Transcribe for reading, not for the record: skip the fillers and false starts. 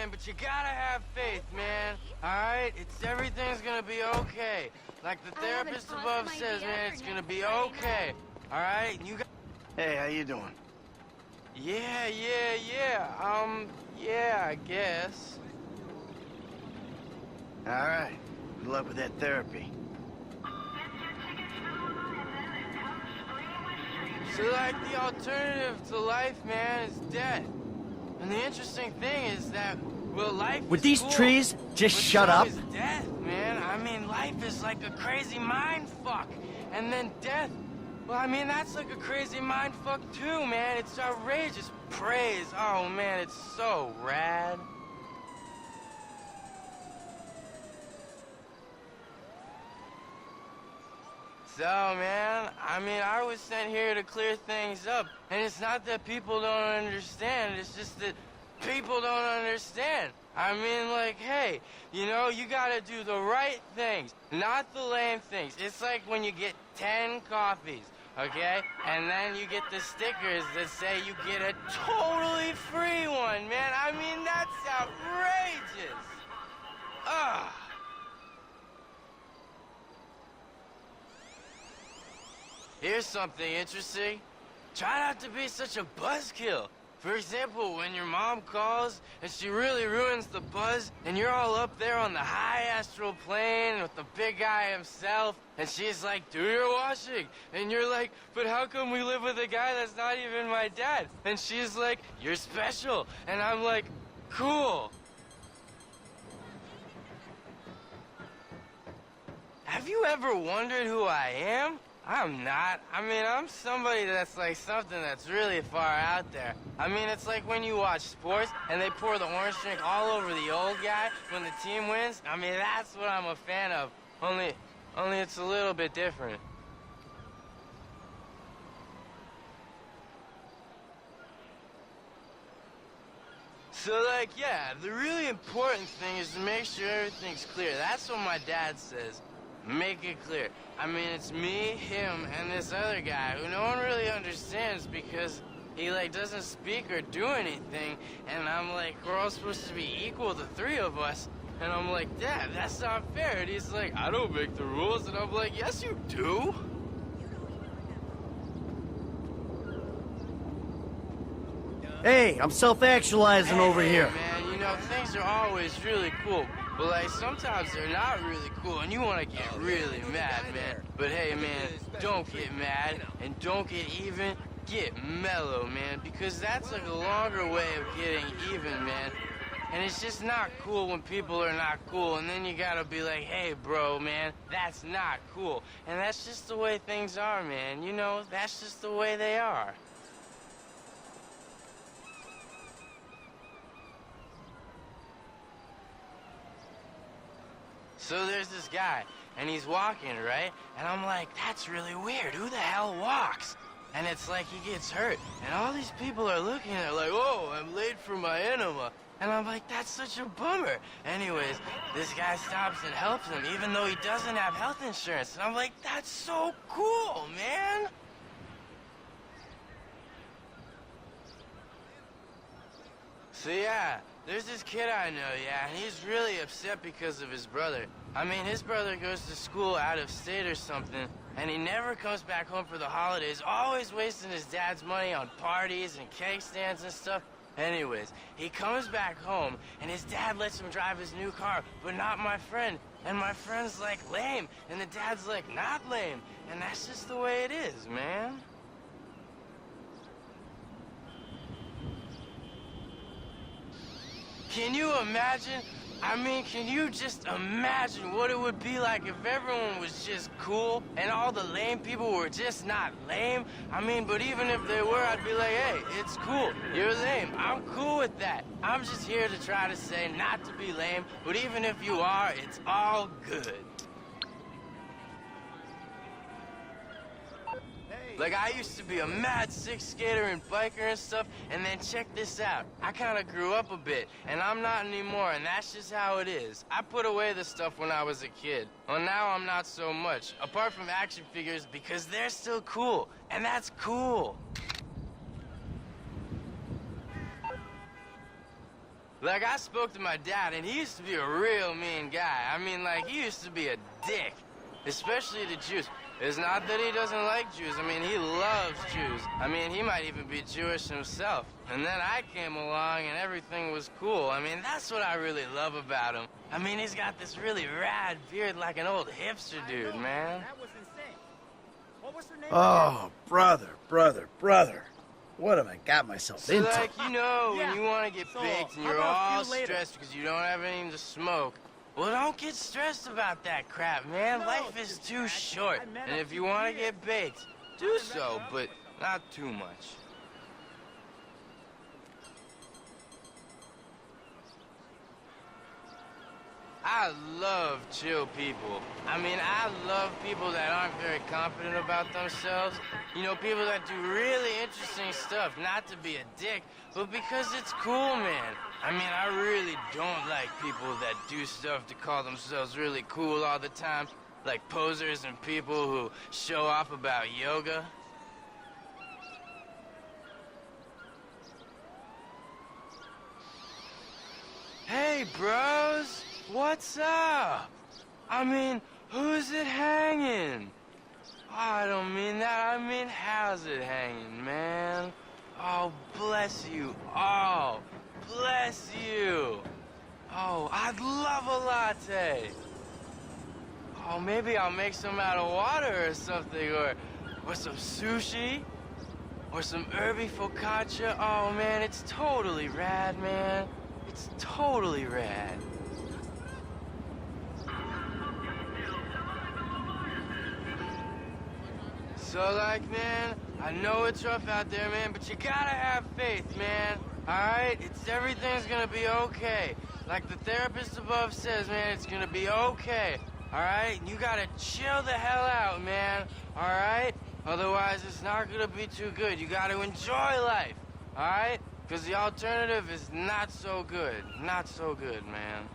man, but you gotta have faith, man. Alright? Everything's gonna be okay. Like the therapist above says, man, it's gonna be okay. Alright? You got... Hey, how you doing? Yeah. Yeah, I guess. All right. Good luck with that therapy. So, like, the alternative to life, man, is death. And the interesting thing is that, well, life With is these cool, trees, just but shut so up. is death, man. I mean, life is like a crazy mind fuck. And then death, well, I mean, that's like a crazy mind fuck too, man. It's outrageous praise. Oh, man, it's so rad. So, man, I mean, I was sent here to clear things up. And it's not that people don't understand, it's just that people don't understand. I mean, like, hey, you know, you gotta do the right things, not the lame things. It's like when you get 10 coffees, okay? And then you get the stickers that say you get a totally free one, man. I mean, that's outrageous. Ugh. Here's something interesting. Try not to be such a buzzkill. For example, when your mom calls and she really ruins the buzz and you're all up there on the high astral plane with the big guy himself and she's like, do your washing. And you're like, but how come we live with a guy that's not even my dad? And she's like, you're special. And I'm like, cool. Have you ever wondered who I am? I'm not. I mean, I'm somebody that's like something that's really far out there. I mean, it's like when you watch sports and they pour the orange drink all over the old guy when the team wins. I mean, that's what I'm a fan of. Only it's a little bit different. So, like, yeah, the really important thing is to make sure everything's clear. That's what my dad says. Make it clear. I mean, it's me, him, and this other guy who no one really understands because he, like, doesn't speak or do anything. And I'm like, we're all supposed to be equal, the three of us. And I'm like, Dad, that's not fair. And he's like, I don't make the rules. And I'm like, yes, you do. Hey, I'm self-actualizing over here. Man, you know, things are always really cool. But, like, sometimes they're not really cool, and you want to get really mad, man. But, hey, man, don't get mad, and don't get even, get mellow, man. Because that's, like, a longer way of getting even, man. And it's just not cool when people are not cool, and then you gotta be like, hey, bro, man, that's not cool. And that's just the way things are, man. You know, that's just the way they are. So there's this guy, and he's walking, right? And I'm like, that's really weird. Who the hell walks? And it's like he gets hurt. And all these people are looking at it like, oh, I'm late for my enema. And I'm like, that's such a bummer. Anyways, this guy stops and helps him, even though he doesn't have health insurance. And I'm like, that's so cool, man. So yeah, there's this kid I know, yeah, and he's really upset because of his brother. I mean, his brother goes to school out of state or something, and he never comes back home for the holidays, always wasting his dad's money on parties and cake stands and stuff. Anyways, he comes back home, and his dad lets him drive his new car, but not my friend. And my friend's like, lame, and the dad's like, not lame. And that's just the way it is, man. Can you imagine? I mean, can you just imagine what it would be like if everyone was just cool and all the lame people were just not lame? I mean, but even if they were, I'd be like, hey, it's cool. You're lame. I'm cool with that. I'm just here to try to say not to be lame, but even if you are, it's all good. Like, I used to be a mad sick skater and biker and stuff, and then check this out. I kind of grew up a bit, and I'm not anymore, and that's just how it is. I put away the stuff when I was a kid. Well, now I'm not so much, apart from action figures, because they're still cool, and that's cool. Like, I spoke to my dad, and he used to be a real mean guy. I mean, like, he used to be a dick, especially to Jews. It's not that he doesn't like Jews. I mean, he loves Jews. I mean, he might even be Jewish himself. And then I came along, and everything was cool. I mean, that's what I really love about him. I mean, he's got this really rad beard like an old hipster dude, man. That was insane. What was her name? Oh, brother. What have I got myself So, into? like, you know, Yeah. when you want to get So, baked and how you're about a all few later? stressed because you don't have anything to smoke, well, don't get stressed about that crap, man. No, Life is dude, too I short. meant And a if you few want to years. get baked, do so, but not too much. I love chill people. I mean, I love people that aren't very confident about themselves. You know, people that do really interesting stuff, not to be a dick, but because it's cool, man. I mean, I really don't like people that do stuff to call themselves really cool all the time, like posers and people who show off about yoga. Hey, bros! What's up? I mean, who's it hanging? Oh, I don't mean that. I mean, how's it hanging, man? Oh, bless you. Oh, bless you. Oh, I'd love a latte. Oh, maybe I'll make some out of water or something, or some sushi, or some herby focaccia. Oh, man, it's totally rad, man. It's totally rad. So, like, man, I know it's rough out there, man, but you gotta have faith, man. Alright? Everything's gonna be okay. Like the therapist above says, man, it's gonna be okay. Alright? You gotta chill the hell out, man. Alright? Otherwise, it's not gonna be too good. You gotta enjoy life. Alright? Because the alternative is not so good. Not so good, man.